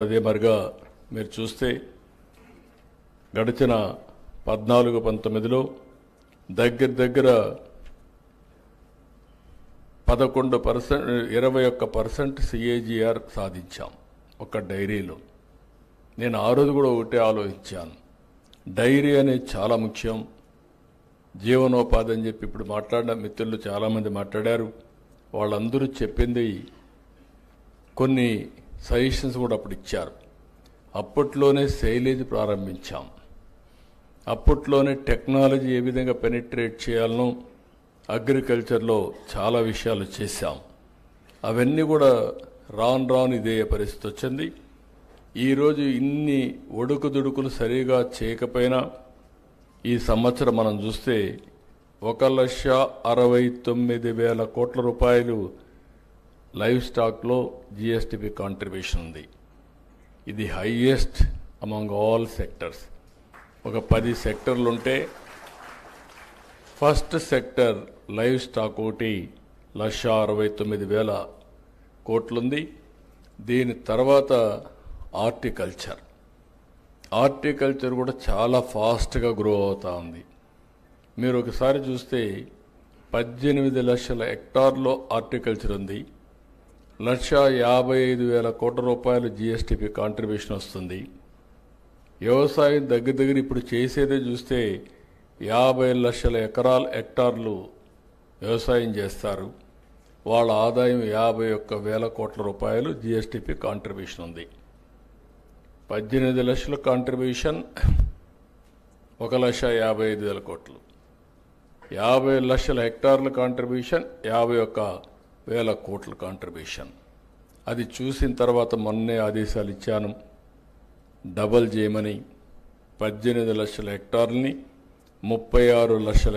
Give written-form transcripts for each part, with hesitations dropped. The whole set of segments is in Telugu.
అదే మరిగా మీరు చూస్తే గడిచిన 14-19లో దగ్గర 11% 21% CAGR సాధించాం ఒక డైరీలో. నేను ఆ రోజు కూడా ఒకటే ఆలోచించాను, డైరీ అనేది చాలా ముఖ్యం, జీవనోపాధి అని చెప్పి ఇప్పుడు మాట్లాడిన మిత్రులు చాలామంది మాట్లాడారు. వాళ్ళందరూ చెప్పింది కొన్ని సజెషన్స్ కూడా అప్పుడు ఇచ్చారు. అప్పట్లోనే సైలేజ్ ప్రారంభించాం, అప్పట్లోనే టెక్నాలజీ ఏ విధంగా పెనిట్రేట్ చేయాలనో అగ్రికల్చర్లో చాలా విషయాలు చేశాం. అవన్నీ కూడా రాను ఇదే పరిస్థితి వచ్చింది. ఈరోజు ఇన్ని ఒడుకుదుడుకులు సరిగా చేయకపోయినా ఈ సంవత్సరం మనం చూస్తే 1,69,000 కోట్ల రూపాయలు లైవ్ స్టాక్లో జిఎస్టిపి కాంట్రిబ్యూషన్ ఉంది. ఇది హైయెస్ట్ అమంగ్ ఆల్ సెక్టర్స్. ఒక 10 సెక్టర్లు ఉంటే ఫస్ట్ సెక్టర్ లైవ్ స్టాక్ ఒకటి 1,69,000 కోట్లుంది. దీని తర్వాత హార్టికల్చర్ కూడా చాలా ఫాస్ట్గా గ్రో అవుతూ ఉంది. మీరు ఒకసారి చూస్తే 18 లక్షల హెక్టార్లో హార్టికల్చర్ ఉంది. 1,55,000 కోట్ల రూపాయలు జిఎస్టిపి కాంట్రిబ్యూషన్ వస్తుంది. వ్యవసాయం దగ్గర ఇప్పుడు చేసేదే చూస్తే 50 లక్షల హెక్టార్లు వ్యవసాయం చేస్తారు. వాళ్ళ ఆదాయం 51,000 కోట్ల రూపాయలు జిఎస్టిపి కాంట్రిబ్యూషన్ ఉంది. 18 లక్షల కాంట్రిబ్యూషన్ 1,55,000 కోట్లు, 50 లక్షల హెక్టార్ల కాంట్రిబ్యూషన్ 51,000 కోట్ల కాంట్రిబ్యూషన్. అది చూసిన తర్వాత మొన్నే ఆదేశాలు ఇచ్చాను, డబల్ చేయమని. 18 లక్షల హెక్టార్లని 36 లక్షల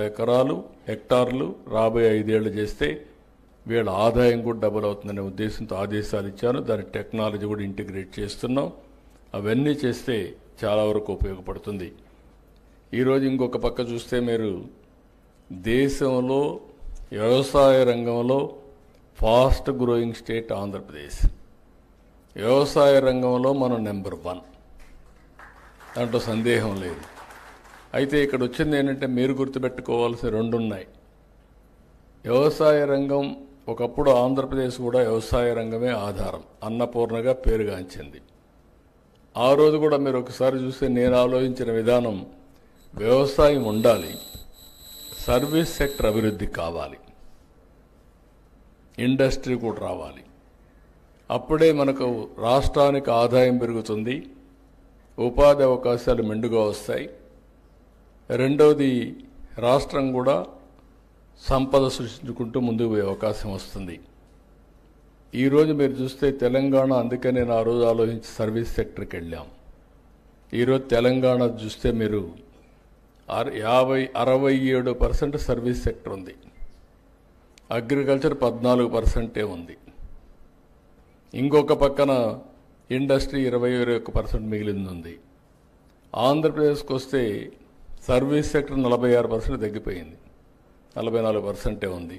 హెక్టార్లు రాబోయే 5 ఏళ్ళు చేస్తే వీళ్ళ ఆదాయం కూడా డబుల్ అవుతుందనే ఉద్దేశంతో ఆదేశాలు ఇచ్చాను. దాని టెక్నాలజీ కూడా ఇంటిగ్రేట్ చేస్తున్నాం. అవన్నీ చేస్తే చాలా వరకు ఉపయోగపడుతుంది. ఈరోజు ఇంకొక పక్క చూస్తే మీరు దేశంలో వ్యవసాయ రంగంలో ఫాస్ట్ గ్రోయింగ్ స్టేట్ ఆంధ్రప్రదేశ్. వ్యవసాయ రంగంలో మనం నెంబర్ 1, దాంట్లో సందేహం లేదు. అయితే ఇక్కడ వచ్చింది ఏంటంటే మీరు గుర్తుపెట్టుకోవాల్సిన 2 ఉన్నాయి. వ్యవసాయ రంగం ఒకప్పుడు ఆంధ్రప్రదేశ్ కూడా వ్యవసాయ రంగమే ఆధారం, అన్నపూర్ణగా పేరుగాంచింది. ఆ రోజు కూడా మీరు ఒకసారి చూస్తే నేను ఆలోచించిన విధానం, వ్యవసాయం ఉండాలి, సర్వీస్ సెక్టర్ అభివృద్ధి కావాలి, ఇండస్ట్రీ కూడా రావాలి. అప్పుడే మనకు రాష్ట్రానికి ఆదాయం పెరుగుతుంది, ఉపాధి అవకాశాలు మెండుగా వస్తాయి. రెండవది, రాష్ట్రం కూడా సంపద సృష్టించుకుంటూ ముందుకు పోయే అవకాశం వస్తుంది. ఈరోజు మీరు చూస్తే తెలంగాణ, అందుకే నేను ఆ రోజు ఆలోచించి సర్వీస్ సెక్టర్కి వెళ్ళాం. ఈరోజు తెలంగాణ చూస్తే మీరు 67% సర్వీస్ సెక్టర్ ఉంది, అగ్రికల్చర్ 14% ఉంది. ఇంకొక పక్కన ఇండస్ట్రీ 21% మిగిలింది ఉంది. ఆంధ్రప్రదేశ్కి వస్తే సర్వీస్ సెక్టర్ 46% తగ్గిపోయింది, 44% ఉంది.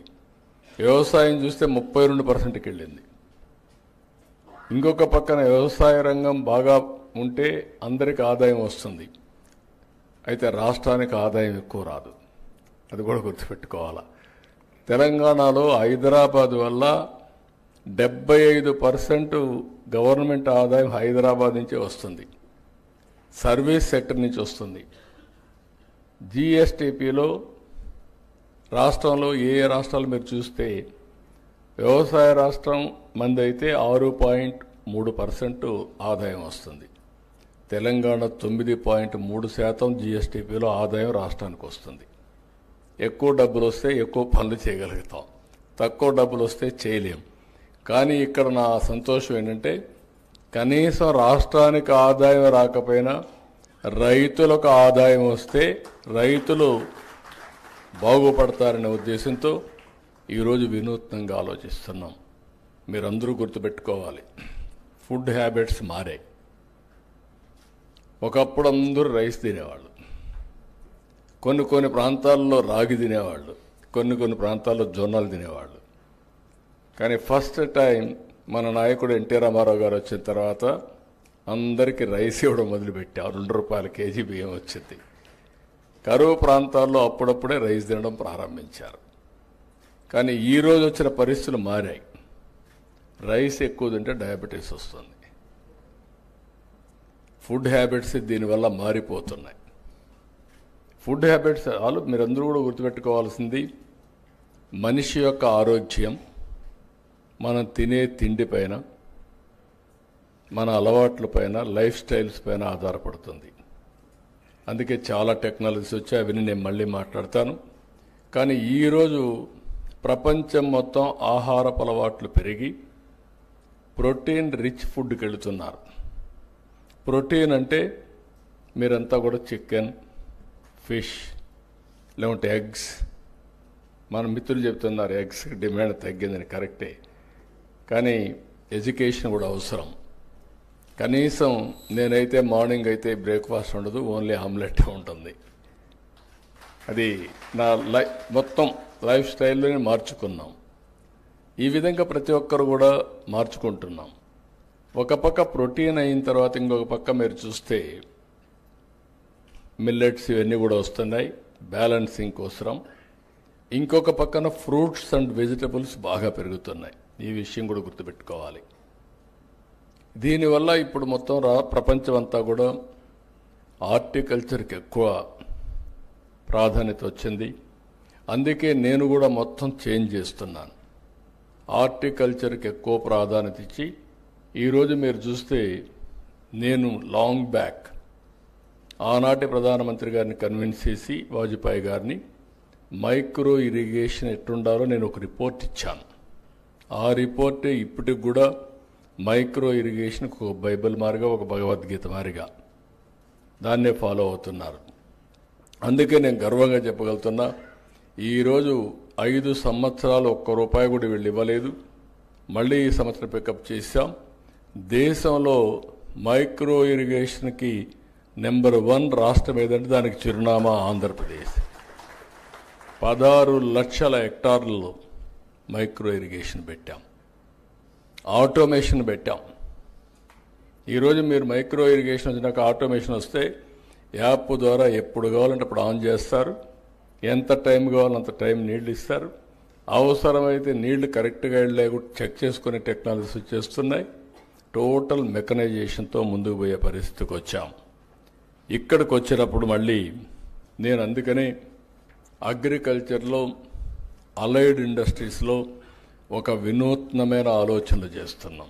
వ్యవసాయం చూస్తే 32%కి వెళ్ళింది. ఇంకొక పక్కన వ్యవసాయ రంగం బాగా ఉంటే అందరికి ఆదాయం వస్తుంది, అయితే రాష్ట్రానికి ఆదాయం ఎక్కువ రాదు. అది కూడా గుర్తుపెట్టుకోవాలా. తెలంగాణలో హైదరాబాద్ వల్ల 75% గవర్నమెంట్ ఆదాయం హైదరాబాద్ నుంచే వస్తుంది, సర్వీస్ సెక్టర్ నుంచి వస్తుంది. జిఎస్టిపిలో రాష్ట్రంలో ఏ రాష్ట్రాలు మీరు చూస్తే వ్యవసాయ రాష్ట్రం మంది అయితే 6.3% ఆదాయం వస్తుంది. తెలంగాణ 9.3% జిఎస్టిపిలో ఆదాయం రాష్ట్రానికి వస్తుంది. ఎక్కువ డబ్బులు వస్తే ఎక్కువ పనులు చేయగలుగుతాం, తక్కువ డబ్బులు వస్తే చేయలేం. కానీ ఇక్కడ నా సంతోషం ఏంటంటే కనీసం రాష్ట్రానికి ఆదాయం రాకపోయినా రైతులకు ఆదాయం వస్తే రైతులు బాగుపడతారనే ఉద్దేశంతో ఈరోజు వినూత్నంగా ఆలోచిస్తున్నాం. మీరందరూ గుర్తుపెట్టుకోవాలి, ఫుడ్ హ్యాబిట్స్ మారాయి. ఒకప్పుడు అందరూ రైస్ తినేవాళ్ళు, కొన్ని ప్రాంతాల్లో రాగి తినేవాళ్ళు, కొన్ని ప్రాంతాల్లో జొన్నలు తినేవాళ్ళు. కానీ ఫస్ట్ టైం మన నాయకుడు ఎన్టీ రామారావు గారు వచ్చిన తర్వాత అందరికీ రైస్ ఇవ్వడం మొదలుపెట్టాం. ₹2 కేజీ బియ్యం వచ్చింది. కరువు ప్రాంతాల్లో అప్పుడప్పుడే రైస్ తినడం ప్రారంభించారు. కానీ ఈరోజు వచ్చిన పరిస్థితులు మారాయి. రైస్ ఎక్కువ తింటే డయాబెటీస్ వస్తుంది. ఫుడ్ హ్యాబిట్స్ దీనివల్ల మారిపోతున్నాయి. ఫుడ్ హ్యాబిట్స్ మీరందరూ కూడా గుర్తుపెట్టుకోవాల్సింది, మనిషి యొక్క ఆరోగ్యం మనం తినే తిండి పైన, మన అలవాట్ల పైన, లైఫ్ స్టైల్స్ పైన ఆధారపడుతుంది. అందుకే చాలా టెక్నాలజీస్ వచ్చాయి, అవన్నీ నేను మళ్ళీ మాట్లాడతాను. కానీ ఈరోజు ప్రపంచం మొత్తం ఆహారపు అలవాట్లు పెరిగి ప్రోటీన్ రిచ్ ఫుడ్కి వెళుతున్నారు. ప్రోటీన్ అంటే మీరంతా కూడా చికెన్, ఫిష్, లేకుంటే ఎగ్స్. మన మిత్రులు చెప్తున్నారు ఎగ్స్ డిమాండ్ తగ్గిందని. కరెక్టే, కానీ ఎడ్యుకేషన్ కూడా అవసరం. కనీసం నేనైతే మార్నింగ్ అయితే బ్రేక్ఫాస్ట్ ఉండదు, ఓన్లీ ఆమ్లెట్ ఉంటుంది. అది నా మొత్తం లైఫ్ స్టైల్లోనే మార్చుకున్నాం. ఈ విధంగా ప్రతి ఒక్కరు కూడా మార్చుకుంటున్నాం. ఒక పక్క ప్రోటీన్ అయిన తర్వాత ఇంకొక పక్క మీరు చూస్తే మిల్లెట్స్ ఇవన్నీ కూడా వస్తున్నాయి బ్యాలెన్సింగ్ కోసం. ఇంకొక పక్కన ఫ్రూట్స్ అండ్ వెజిటబుల్స్ బాగా పెరుగుతున్నాయి. ఈ విషయం కూడా గుర్తుపెట్టుకోవాలి. దీనివల్ల ఇప్పుడు మొత్తం ప్రపంచం అంతా కూడా హార్టికల్చర్కి ఎక్కువ ప్రాధాన్యత వచ్చింది. అందుకే నేను కూడా మొత్తం చేంజ్ చేస్తున్నాను. హార్టికల్చర్కి ఎక్కువ ప్రాధాన్యత ఇచ్చి ఈరోజు మీరు చూస్తే నేను లాంగ్ బ్యాక్ ఆనాటి ప్రధానమంత్రి గారిని కన్విన్స్ చేసి వాజ్పేయి గారిని మైక్రో ఇరిగేషన్ ఎట్టుండాలో నేను ఒక రిపోర్ట్ ఇచ్చాను. ఆ రిపోర్టే ఇప్పటికి కూడా మైక్రో ఇరిగేషన్కి ఒక బైబిల్ మారిగా, ఒక భగవద్గీత మారిగా దాన్నే ఫాలో అవుతున్నారు. అందుకే నేను గర్వంగా చెప్పగలుగుతున్నా, ఈరోజు 5 సంవత్సరాలు ₹1 కూడా వీళ్ళు ఇవ్వలేదు. మళ్ళీ ఈ సంవత్సరం పికప్ చేశాం. దేశంలో మైక్రో ఇరిగేషన్కి నెంబర్ 1 రాష్ట్రం ఏదంటే దానికి చిరునామా ఆంధ్రప్రదేశ్. 16 లక్షల హెక్టార్లలో మైక్రో ఇరిగేషన్ పెట్టాం, ఆటోమేషన్ పెట్టాం. ఈరోజు మీరు మైక్రో ఇరిగేషన్ వచ్చినాక ఆటోమేషన్ వస్తే యాప్ ద్వారా ఎప్పుడు కావాలంటే అప్పుడు ఆన్ చేస్తారు, ఎంత టైం కావాలంత టైం నీళ్లు ఇస్తారు, అవసరమైతే నీళ్లు కరెక్ట్గా వెళ్ళే చెక్ చేసుకునే టెక్నాలజీస్ వచ్చేస్తున్నాయి. టోటల్ మెకనైజేషన్తో ముందుకు పోయే పరిస్థితికి వచ్చాం. ఇక్కడికి వచ్చినప్పుడు మళ్ళీ నేను అందుకనే అగ్రికల్చర్లో, అలైడ్ ఇండస్ట్రీస్లో ఒక వినూత్నమైన ఆలోచనలు చేస్తున్నాం.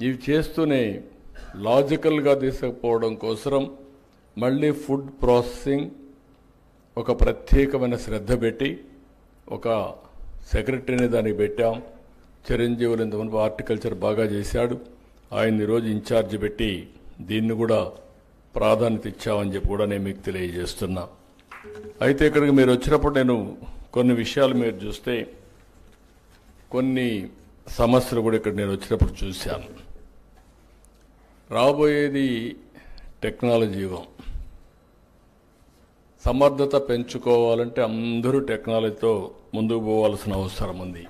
ఇవి చేస్తూనే లాజికల్గా తీసుకుపోవడం కోసం మళ్ళీ ఫుడ్ ప్రాసెసింగ్ ఒక ప్రత్యేకమైన శ్రద్ధ పెట్టి ఒక సెక్రటరీని దానికి పెట్టాం. చిరంజీవులు ఇంతమంది హార్టికల్చర్ బాగా చేశాడు, ఆయన ఈరోజు ఇన్ఛార్జ్ పెట్టి దీన్ని కూడా ప్రాధాన్యత ఇచ్చామని చెప్పి కూడా నేను మీకు తెలియజేస్తున్నా. అయితే ఇక్కడికి మీరు వచ్చినప్పుడు నేను కొన్ని విషయాలు మీరు చూస్తే కొన్ని సమస్యలు కూడా ఇక్కడ నేను వచ్చినప్పుడు చూశాను. రాబోయేది టెక్నాలజీ యుగం. సమర్థత పెంచుకోవాలంటే అందరూ టెక్నాలజీతో ముందుకు పోవాల్సిన అవసరం ఉంది.